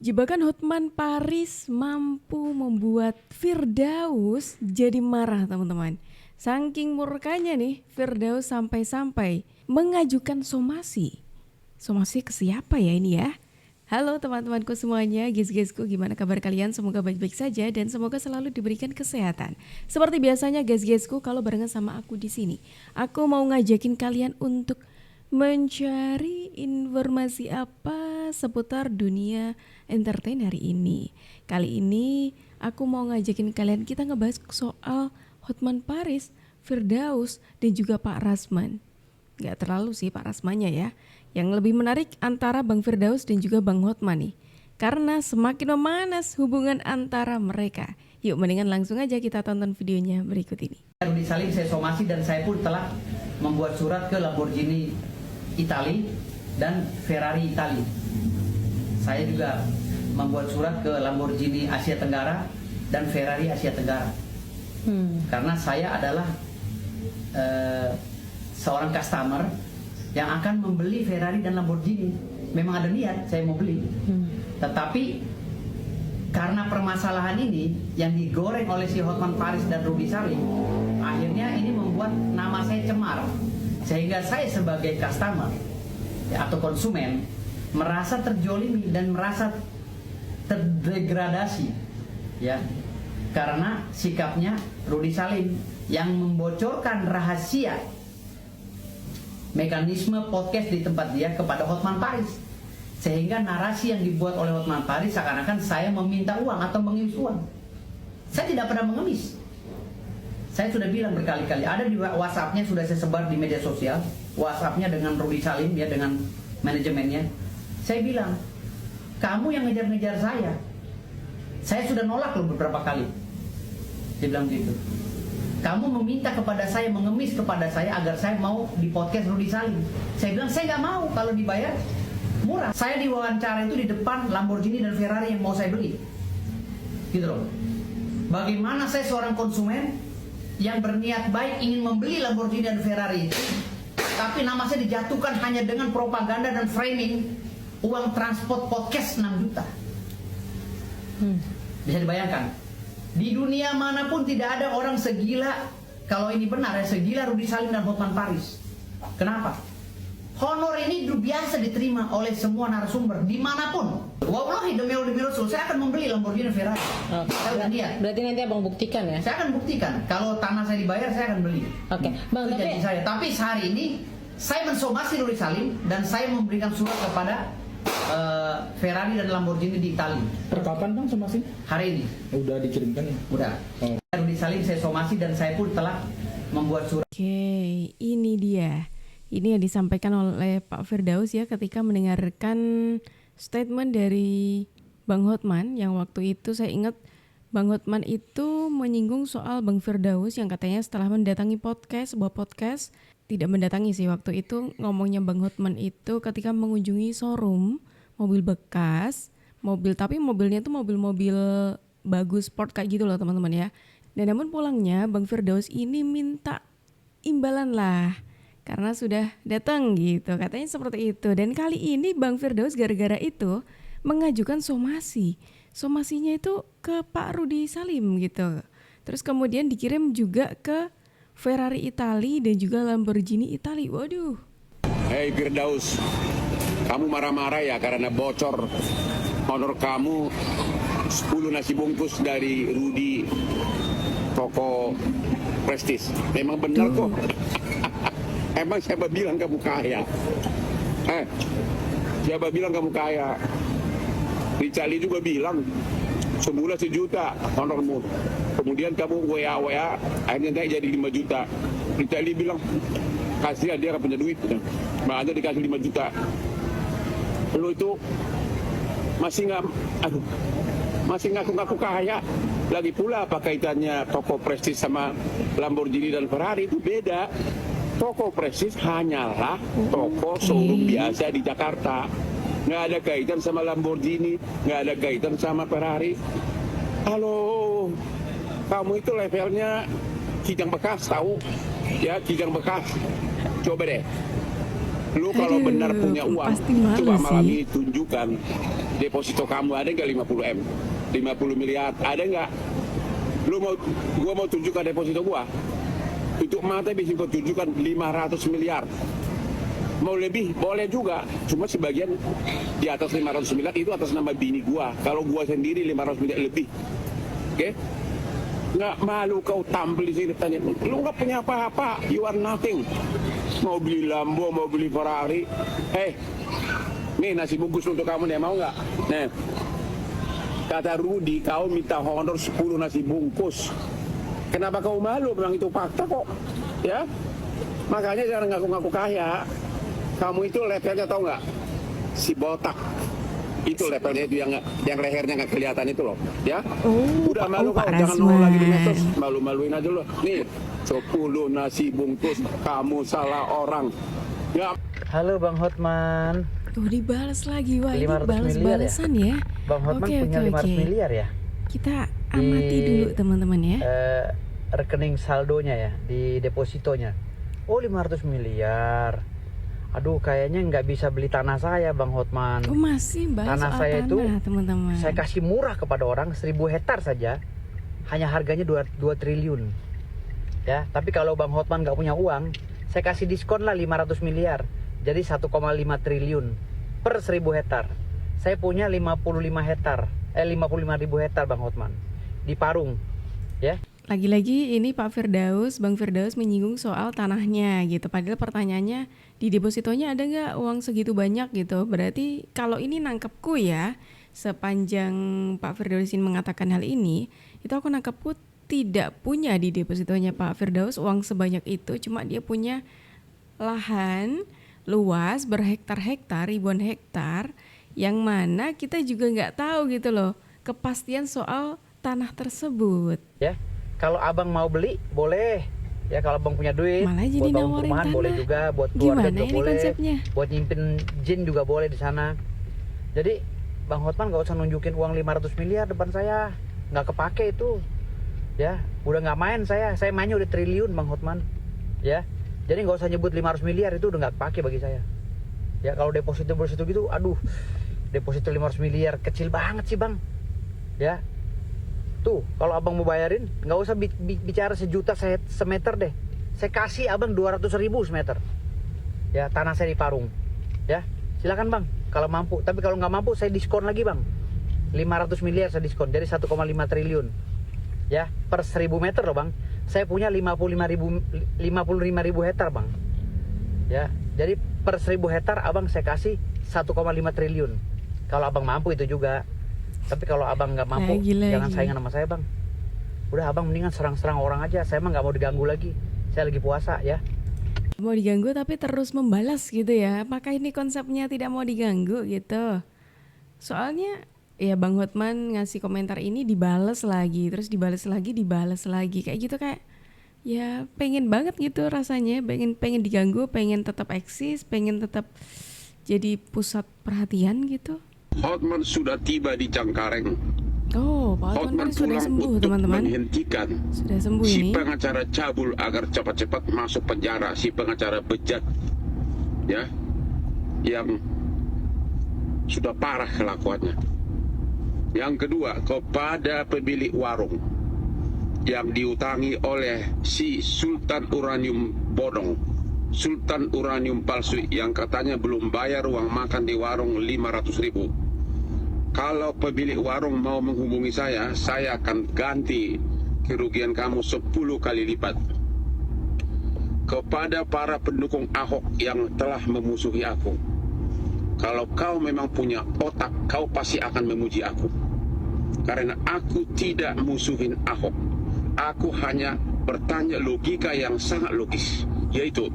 Jebakan Hotman Paris mampu membuat Firdaus jadi marah, teman-teman. Saking murkanya nih, Firdaus sampai-sampai mengajukan somasi. Somasi ke siapa ya ini ya? Halo teman-temanku semuanya, guys-guysku, gimana kabar kalian? Semoga baik-baik saja dan semoga selalu diberikan kesehatan. Seperti biasanya guys-guysku, kalau barengan sama aku di sini, aku mau ngajakin kalian untuk mencari informasi apa seputar dunia entertain hari ini. Kali ini aku mau ngajakin kalian kita ngebahas soal Hotman Paris, Firdaus, dan juga Pak Rasman. Gak terlalu sih Pak Rasmannya ya. Yang lebih menarik antara Bang Firdaus dan juga Bang Hotman nih. Karena semakin memanas hubungan antara mereka. Yuk mendingan langsung aja kita tonton videonya berikut ini. Rudi Salim saya somasi dan saya pun telah membuat surat ke Lamborghini Itali dan Ferrari Itali. Saya juga membuat surat ke Lamborghini Asia Tenggara dan Ferrari Asia Tenggara. Karena saya adalah seorang customer yang akan membeli Ferrari dan Lamborghini. Memang ada niat saya mau beli. Tetapi karena permasalahan ini yang digoreng oleh si Hotman Paris dan Rudi Salim, akhirnya ini membuat nama saya cemar. Sehingga saya sebagai customer ya, atau konsumen merasa terjolimi dan merasa terdegradasi ya, karena sikapnya Rudi Salim yang membocorkan rahasia mekanisme podcast di tempat dia kepada Hotman Paris, sehingga narasi yang dibuat oleh Hotman Paris seakan-akan saya meminta uang atau mengemis uang. Saya tidak pernah mengemis. Saya sudah bilang berkali-kali, ada di WhatsApp-nya sudah saya sebar di media sosial, WhatsApp-nya dengan Rudi Salim ya, dengan manajemennya. Saya bilang, kamu yang ngejar-ngejar saya. Saya sudah nolak loh beberapa kali. Dia bilang gitu. Kamu meminta kepada saya, mengemis kepada saya agar saya mau di podcast Rudi Salim. Saya bilang, saya nggak mau kalau dibayar murah. Saya diwawancara itu di depan Lamborghini dan Ferrari yang mau saya beli. Gitu loh. Bagaimana saya seorang konsumen yang berniat baik ingin membeli Lamborghini dan Ferrari itu, tapi nama saya dijatuhkan hanya dengan propaganda dan framing uang transport podcast 6 juta. Bisa dibayangkan, di dunia manapun tidak ada orang segila, kalau ini benar ya, segila Rudi Salim dan Hotman Paris. Kenapa? Honor ini biasa diterima oleh semua narasumber dimanapun. Wallahi demi Rasul, saya akan membeli Lamborghini Ferrari. Saya udah niat. Berarti nanti abang buktikan ya? Saya akan buktikan. Kalau tanah saya dibayar, saya akan beli. Oke, Bang. Itu janji saya. Tapi hari ini saya mensomasi Rudi Salim dan saya memberikan surat kepada Ferrari dan Lamborghini di Itali. Kapan Bang somasi? Hari ini. Udah dikirimkan ya? Udah. Rudi Salim saya somasi dan saya pun telah membuat surat. Oke, ini dia. Ini yang disampaikan oleh Pak Firdaus ya ketika mendengarkan statement dari Bang Hotman yang waktu itu saya ingat Bang Hotman itu menyinggung soal Bang Firdaus yang katanya setelah mendatangi sebuah podcast, tidak mendatangi sih waktu itu, ngomongnya Bang Hotman itu ketika mengunjungi showroom mobil bekas, tapi mobilnya tuh mobil-mobil bagus sport kayak gitu loh teman-teman ya. Dan namun pulangnya Bang Firdaus ini minta imbalan lah karena sudah datang gitu, katanya seperti itu. Dan kali ini Bang Firdaus gara-gara itu mengajukan somasinya itu ke Pak Rudi Salim gitu. Terus kemudian dikirim juga ke Ferrari Itali dan juga Lamborghini Itali. Waduh. Hei Firdaus, kamu marah-marah ya karena bocor honor kamu 10 nasi bungkus dari Rudi toko prestis. Memang benar kok. Emang siapa bilang kamu kaya? Siapa bilang kamu kaya? Richali juga bilang sebulan 1 juta honormu. Kemudian kamu WA, akhirnya naik jadi 5 juta. Richali bilang kasihan dia gak punya duit. Makanya dikasih 5 juta. Lu itu masih ngaku-ngaku kaya. Lagi pula apa kaitannya toko prestis sama Lamborghini dan Ferrari? Itu beda. Toko prestis hanyalah toko showroom biasa di Jakarta. Nggak ada kaitan sama Lamborghini, nggak ada kaitan sama Ferrari. Halo, kamu itu levelnya kijang bekas tahu? Ya, kijang bekas. Coba deh, Lu kalau Aduh, benar punya uang, pasti malu coba malam sih. ini tunjukkan deposito kamu ada nggak 50 M, 50 miliar, ada nggak? Gua mau tunjukkan deposito gua. Untuk mata bisa kau tunjukkan 500 miliar. Mau lebih boleh juga, cuma sebagian di atas 500 miliar itu atas nama bini gua. Kalau gua sendiri 500 miliar lebih, oke? Nggak malu kau tampil di sini tanya, lu nggak punya apa-apa, you are nothing. Mau beli Lambo, mau beli Ferrari, nih nasi bungkus untuk kamu nih, mau nggak? Nih, kata Rudi, kau minta honor 10 nasi bungkus. Kenapa kau malu? Memang itu fakta kok, ya. Makanya jangan ngaku-ngaku kaya. Kamu itu levelnya tahu nggak? Si botak. Itu levelnya itu yang lehernya nggak kelihatan itu loh, ya. Udah malu Pak kau, jangan nongol lagi di Rasman. medsos. Malu-maluin aja loh. Nih, 10 nasi bungkus, kamu salah orang. Nggak. Halo Bang Hotman. Tuh dibalas lagi, wah ini 500 miliar ya? balas-balasan ya. Bang Hotman punya 500 miliar ya? Kita amati dulu teman-teman ya. Rekening saldonya ya, di depositonya. Oh 500 miliar. Aduh kayaknya nggak bisa beli tanah saya Bang Hotman. Oh masih bahas Tanah soal saya itu tanah teman-teman. Saya kasih murah kepada orang 1000 hektar saja. Hanya harganya 2 triliun. Ya, tapi kalau Bang Hotman nggak punya uang, saya kasih diskon lah 500 miliar. Jadi 1,5 triliun per 1000 hektar. Saya punya 55 hektar. 55.000 hektar Bang Hotman. Di Parung. Ya. Lagi-lagi ini Pak Firdaus, Bang Firdaus menyinggung soal tanahnya gitu. Padahal pertanyaannya di depositonya ada nggak uang segitu banyak gitu. Berarti kalau ini nangkepku ya, sepanjang Pak Firdaus ini mengatakan hal ini, itu aku nangkepku tidak punya di depositonya Pak Firdaus uang sebanyak itu. Cuma dia punya lahan luas berhektar-hektar, ribuan hektar, yang mana kita juga nggak tahu gitu loh kepastian soal tanah tersebut. Ya. Kalau abang mau beli, boleh. Ya kalau abang punya duit, Malah jadi buat bangun nawarin perumahan tanah. boleh juga, buat keluarga Gimana juga ini boleh, konsepnya? buat nyimpen jin juga boleh di sana. Jadi Bang Hotman gak usah nunjukin uang 500 miliar depan saya, nggak kepake itu. Ya, udah nggak main saya mainnya udah triliun Bang Hotman. Ya, jadi nggak usah nyebut 500 miliar itu udah nggak kepake bagi saya. Ya kalau deposito gitu, aduh, deposito 500 miliar kecil banget sih Bang. Ya. Tuh, kalau abang mau bayarin, nggak usah bicara sejuta semeter deh. Saya kasih abang 200.000 semeter. Ya, tanah saya di Parung. Ya, silakan bang, kalau mampu. Tapi kalau nggak mampu, saya diskon lagi bang. 500 miliar saya diskon, jadi 1,5 triliun. Ya, per 1000 meter loh bang. Saya punya 55.000 hektar bang. Ya, jadi per 1000 hektar abang saya kasih 1,5 triliun. Kalau abang mampu itu juga. Tapi kalau abang nggak mampu, jangan saingan sama saya bang. Udah abang mendingan serang-serang orang aja. Saya mah nggak mau diganggu lagi. Saya lagi puasa ya. Mau diganggu tapi terus membalas gitu ya. Apakah ini konsepnya tidak mau diganggu gitu? Soalnya ya Bang Hotman ngasih komentar ini dibalas lagi, terus dibalas lagi kayak gitu, kayak ya pengen banget gitu rasanya, pengen diganggu, pengen tetap eksis, pengen tetap jadi pusat perhatian gitu. Hotman sudah tiba di Cengkareng. Oh, Pak Hotman sudah sembuh untuk teman-teman. menghentikan Sudah sembuh si ini. pengacara cabul agar cepat-cepat masuk penjara, si pengacara bejat, ya, yang sudah parah kelakuannya. Yang kedua, kepada pemilik warung yang diutangi oleh si Sultan Uranium bodong, Sultan Uranium palsu yang katanya belum bayar uang makan di warung 500.000. Kalau pemilik warung mau menghubungi saya akan ganti kerugian kamu 10 kali lipat. Kepada para pendukung Ahok yang telah memusuhi aku, kalau kau memang punya otak, kau pasti akan memuji aku. Karena aku tidak musuhin Ahok. Aku hanya bertanya logika yang sangat logis, yaitu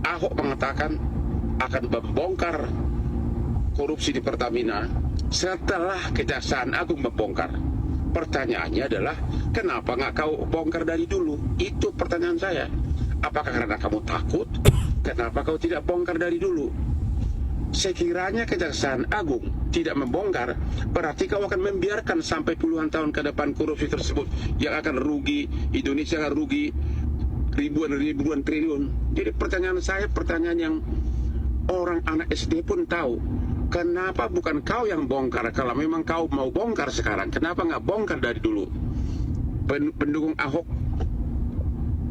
Ahok mengatakan akan membongkar korupsi di Pertamina setelah Kejaksaan Agung membongkar. Pertanyaannya adalah, kenapa nggak kau bongkar dari dulu? Itu pertanyaan saya. Apakah karena kamu takut? Kenapa kau tidak bongkar dari dulu? Sekiranya Kejaksaan Agung tidak membongkar, berarti kau akan membiarkan sampai puluhan tahun ke depan korupsi tersebut yang akan rugi, Indonesia akan rugi ribuan triliun. Jadi pertanyaan saya, pertanyaan yang Orang anak SD pun tahu. Kenapa bukan kau yang bongkar? Kalau memang kau mau bongkar sekarang, kenapa nggak bongkar dari dulu? Pendukung Ahok,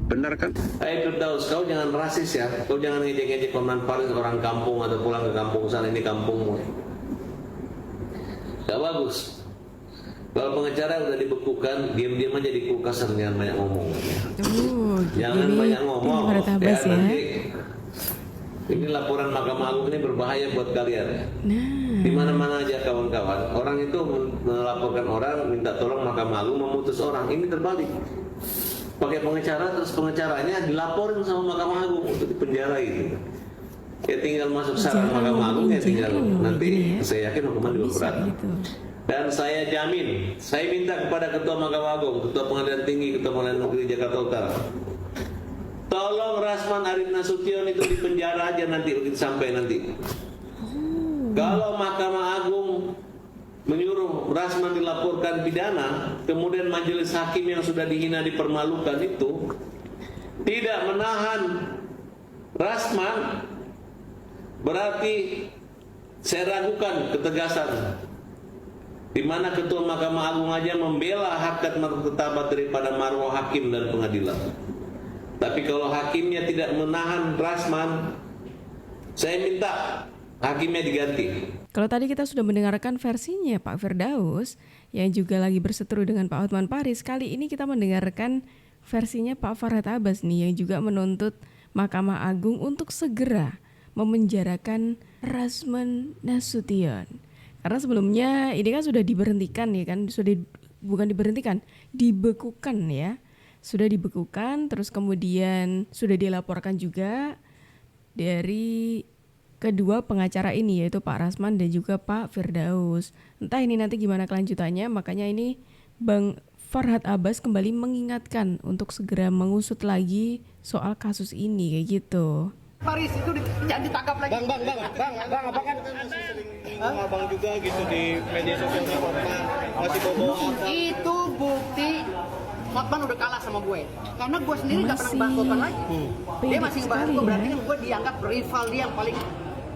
benar kan? Firdaus, kau jangan rasis ya. Kau jangan ngejek-ngejek Hotman Paris orang kampung atau pulang ke kampung sana, ini kampungmu. Gak bagus. Kalau pengacara udah dibekukan, diam-diam aja di kulkas, jangan banyak ngomong. Jangan jadi banyak ngomong. Farhad Abbas ya. Nanti, ini laporan Mahkamah Agung ini berbahaya buat kalian ya. Nah, Di mana-mana aja kawan-kawan, orang itu melaporkan orang, minta tolong Mahkamah Agung memutus orang. Ini terbalik. Pakai pengacara, terus pengacaranya dilaporin sama Mahkamah Agung untuk dipenjara itu. Ya tinggal masuk saran Mahkamah Agung ya tinggal nanti saya yakin hukuman juga bisa berat. gitu. Dan saya jamin, saya minta kepada Ketua Mahkamah Agung, Ketua Pengadilan Tinggi, Ketua Pengadilan Negeri Jakarta Utara, tolong Rasman Arief Nasution itu dipenjara aja nanti begitu sampai nanti. Kalau Mahkamah Agung menyuruh Rasman dilaporkan pidana, kemudian majelis hakim yang sudah dihina dipermalukan itu tidak menahan Rasman, berarti saya ragukan ketegasan. Di mana Ketua Mahkamah Agung aja membela harkat martabat daripada marwah hakim dan pengadilan. Tapi kalau hakimnya tidak menahan Rasman, saya minta hakimnya diganti. Kalau tadi kita sudah mendengarkan versinya Pak Firdaus yang juga lagi berseteru dengan Pak Hotman Paris, kali ini kita mendengarkan versinya Pak Farhad Abbas nih yang juga menuntut Mahkamah Agung untuk segera memenjarakan Rasman Nasution. Karena sebelumnya ini kan sudah diberhentikan ya kan, bukan diberhentikan, dibekukan ya. Sudah dibekukan, terus kemudian sudah dilaporkan juga dari kedua pengacara ini, yaitu Pak Rasman dan juga Pak Firdaus. Entah ini nanti gimana kelanjutannya, makanya ini Bang Farhad Abbas kembali mengingatkan untuk segera mengusut lagi soal kasus ini kayak gitu. Paris itu jangan ditangkap lagi. Bang, abang kan abang juga gitu di media sosialnya Hotman masih bohong apa? Itu bukti Hotman udah kalah sama gue. Karena gue sendiri nggak pernah bahas Hotman lagi. Dia masih bahas gue, berarti kan gue dianggap rival dia yang paling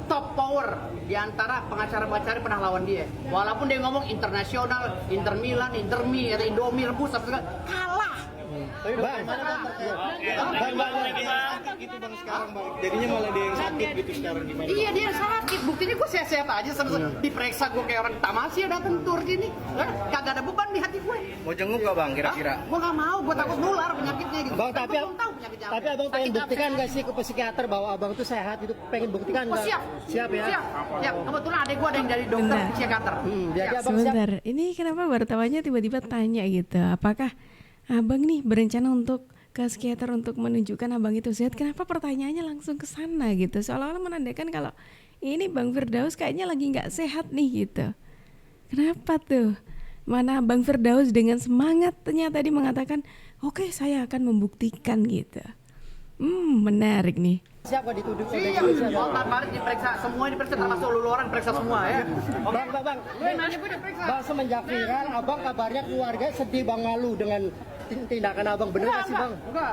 top power di antara pengacara-pengacara pernah lawan dia. Walaupun dia ngomong internasional, Inter Milan, Intermi, atau Indomie rebus, kalah. Bang, gitu bang sekarang bang. Jadinya malah dia yang sakit gitu sekarang gimana? Iya dia sakit, buktinya gue sehat-sehat aja diperiksa gue kayak orang tamasya datang tur gini. Kagak ada beban di hati gue. Mau jenguk gak bang kira-kira? Gue gak mau, gue takut nular penyakitnya gitu. Bang, tapi belum tahu penyakit jantung. abang pengen buktikan gak sih ke psikiater bahwa abang itu sehat, itu pengen buktikan Oh nggak? siap. Siap ya? Siap. Kebetulan adek gue ada yang dari dokter Benar. psikiater. Jadi Siap. abang siap. Sebentar, ini kenapa wartawannya tiba-tiba tanya gitu, apakah abang nih berencana untuk ke psikiater untuk menunjukkan abang itu sehat? Kenapa pertanyaannya langsung ke sana gitu, seolah-olah menandakan kalau ini Bang Firdaus kayaknya lagi nggak sehat nih gitu. Kenapa tuh? Mana Bang Firdaus dengan semangatnya tadi mengatakan, oke, saya akan membuktikan gitu. Menarik nih. Siap gak dituduh? Iya, Hotman Paris diperiksa, semua diperiksa termasuk lulu orang diperiksa semua ya. Bang. Lu yang nanya gue diperiksa. Bang, semenjak viral, abang kabarnya keluarga sedih bang, malu dengan tindakan abang, bener gak sih bang? Enggak.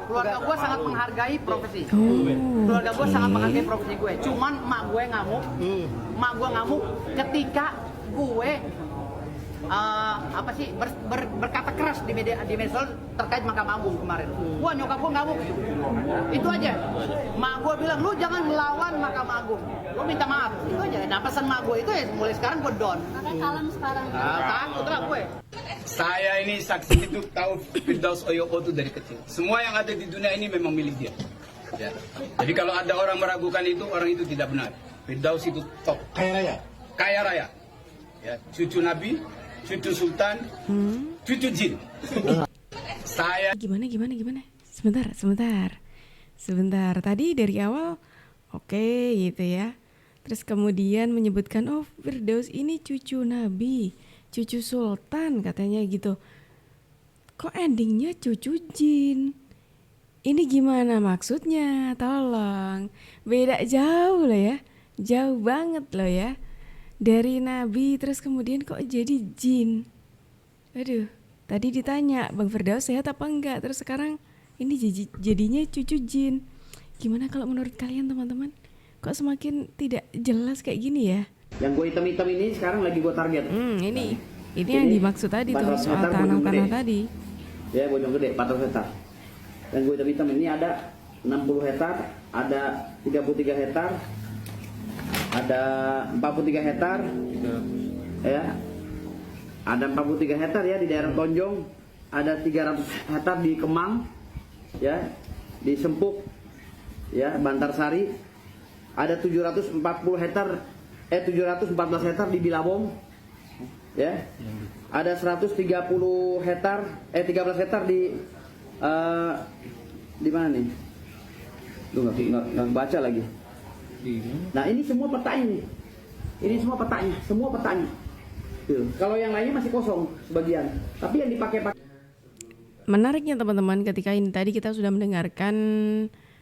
Keluarga gue sangat menghargai profesi. Keluarga gue sangat menghargai profesi gue. Cuman emak gue ngamuk. Emak gue ngamuk ketika gue berkata keras di media sosial terkait Mahkamah Agung kemarin. Wah, nyokap gue ngamuk. Itu aja. Mak gue bilang, lu jangan melawan Mahkamah Agung. Lu minta maaf. Itu aja. Nah, pesan mak gue itu ya mulai sekarang gue down. Kalem sekarang. Takut lah gue. Saya ini saksi hidup tahu Firdaus Oyoko itu dari kecil. Semua yang ada di dunia ini memang milik dia. Ya. Jadi kalau ada orang meragukan itu, orang itu tidak benar. Firdaus itu top. Kaya raya. Ya, cucu Nabi, cucu Sultan, cucu Jin. Saya Gimana? Sebentar. Tadi dari awal oke gitu ya. Terus kemudian menyebutkan, oh Firdaus ini cucu Nabi, cucu Sultan katanya gitu. Kok endingnya cucu Jin? Ini gimana maksudnya? Tolong. Beda jauh loh ya. Jauh banget loh ya. Dari Nabi terus kemudian kok jadi Jin. Aduh, tadi ditanya Bang Firdaus sehat apa enggak, terus sekarang ini jadinya cucu Jin. Gimana kalau menurut kalian teman-teman? kok semakin tidak jelas kayak gini ya? Yang gue hitam-hitam ini sekarang lagi gue target. Ini yang dimaksud tadi tuh 400 soal hektar Bojong tanah-tanah Gede. tadi. Ya, Bojong Gede 400 hektar. Yang gue hitam-hitam ini ada 60 hektar, ada 33 hektar, ada 43 hektar, ya, ada 43 hektar ya di daerah Tonjong, ada 300 hektar di Kemang, ya, di Sempuk, ya, Bantarsari, ada 714 hektar di Bilabong, ya, ada 130 hektar, 13 hektar di mana nih? Lu nggak baca lagi. Nah ini semua petanya nih. Ini semua petanya, semua petanya. Tuh. Kalau yang lainnya masih kosong sebagian, tapi yang dipakai. Menariknya teman-teman, ketika ini tadi kita sudah mendengarkan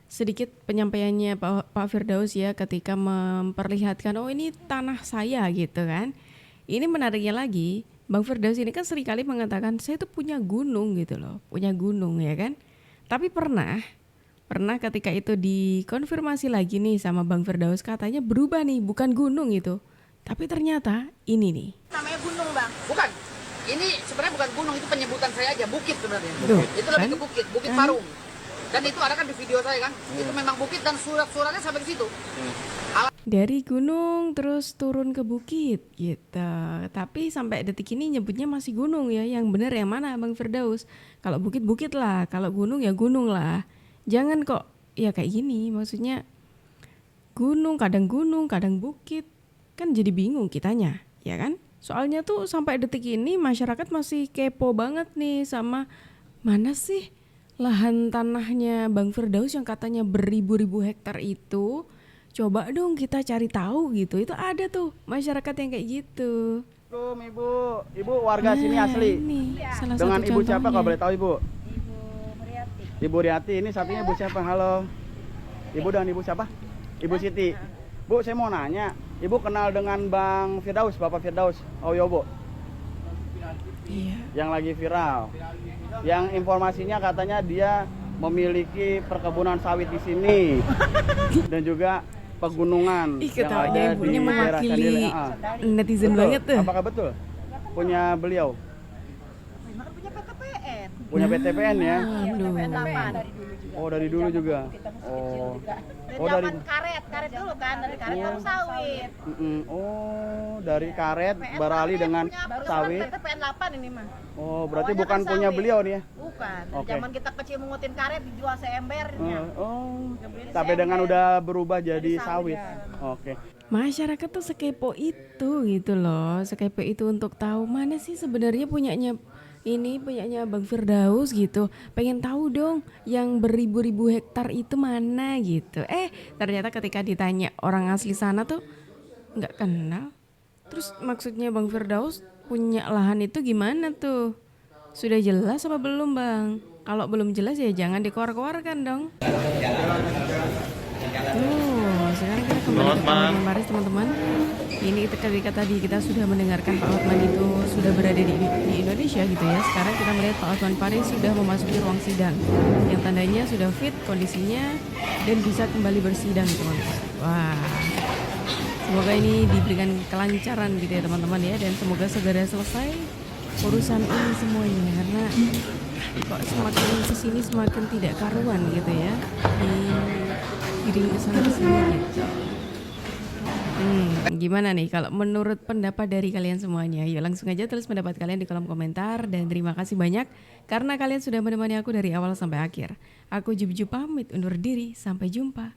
sedikit penyampaiannya Pak Firdaus ya, ketika memperlihatkan oh ini tanah saya gitu kan. Ini menariknya lagi, Bang Firdaus ini kan seringkali mengatakan saya tuh punya gunung gitu loh, punya gunung ya kan. Tapi pernah ketika itu dikonfirmasi lagi nih sama Bang Firdaus, katanya berubah nih, bukan gunung itu. Tapi ternyata ini nih. Namanya gunung, Bang. Bukan. Ini sebenarnya bukan gunung, itu penyebutan saya aja, bukit sebenarnya. Duh, itu lebih kan? ke bukit Parung. Dan itu ada kan di video saya kan. Itu memang bukit dan surat-suratnya sampai ke situ. Dari gunung terus turun ke bukit gitu. Tapi sampai detik ini nyebutnya masih gunung ya. Yang benar yang mana Bang Firdaus? Kalau bukit lah, kalau gunung ya gunung lah. Jangan kok ya kayak gini, maksudnya gunung kadang bukit. Kan jadi bingung kitanya, ya kan? Soalnya tuh sampai detik ini masyarakat masih kepo banget nih sama mana sih lahan tanahnya Bang Firdaus yang katanya beribu-ribu hektar itu. Coba dong kita cari tahu gitu. Itu ada tuh masyarakat yang kayak gitu. Ibu warga sini asli. Ini salah Dengan satu ibu siapa contohnya. kalau boleh tahu ibu? Ibu Riati, ini sapinya ibu siapa? Halo. Ibu dan ibu siapa? Ibu Siti. Bu, saya mau nanya, ibu kenal dengan Bang Firdaus, Bapak Firdaus? Oh iya, Bu. Iya. Yang lagi viral. Yang informasinya katanya dia memiliki perkebunan sawit di sini. Dan juga pegunungan Ih, yang ketawanya ada di ibunya daerah mewakili Sandili. netizen Betul. banget tuh. Apakah betul? Punya beliau? Memang punya PTPN. Punya PTPN ya? Aduh. PTPN 8 dari dulu juga. Oh, dari dulu juga. Oh. Oh, dari Zaman karet dulu kan, dari karet baru sawit. Oh, dari karet beralih dengan Baru sawit. PTPN 8 ini mah. Oh, berarti Awalnya bukan kan punya sawit. beliau nih ya? Bukan. Oke. Zaman kita kecil mengutin karet dijual seembernya. Oh, Kemudian tapi dengan disember. udah berubah jadi Jadi sawit. sawit, Oke. Masyarakat tuh sekepo itu gitu loh, sekepo itu untuk tahu mana sih sebenarnya punyanya Bang Firdaus gitu. Pengen tahu dong yang beribu-ribu hektar itu mana gitu. Ternyata ketika ditanya orang asli sana tuh nggak kenal. Terus maksudnya Bang Firdaus punya lahan itu gimana tuh? Sudah jelas apa belum Bang? Kalau belum jelas ya jangan dikeluar-keluarkan dong. Sekarang kita kembali ke Pak Hotman Paris teman-teman. Ini ketika tadi kita sudah mendengarkan Pak Hotman itu sudah berada di Indonesia gitu ya. Sekarang kita melihat Pak Hotman Paris sudah memasuki ruang sidang, yang tandanya sudah fit kondisinya dan bisa kembali bersidang teman-teman. Wah, semoga ini diberikan kelancaran gitu ya teman-teman ya, dan semoga segera selesai urusan ini semuanya, karena kok semakin kesini semakin tidak karuan gitu ya, digiring kesana kesini gitu. Gimana nih kalau menurut pendapat dari kalian semuanya? Yuk langsung aja tulis pendapat kalian di kolom komentar. Dan terima kasih banyak karena kalian sudah menemani aku dari awal sampai akhir. Aku Juju pamit undur diri, sampai jumpa.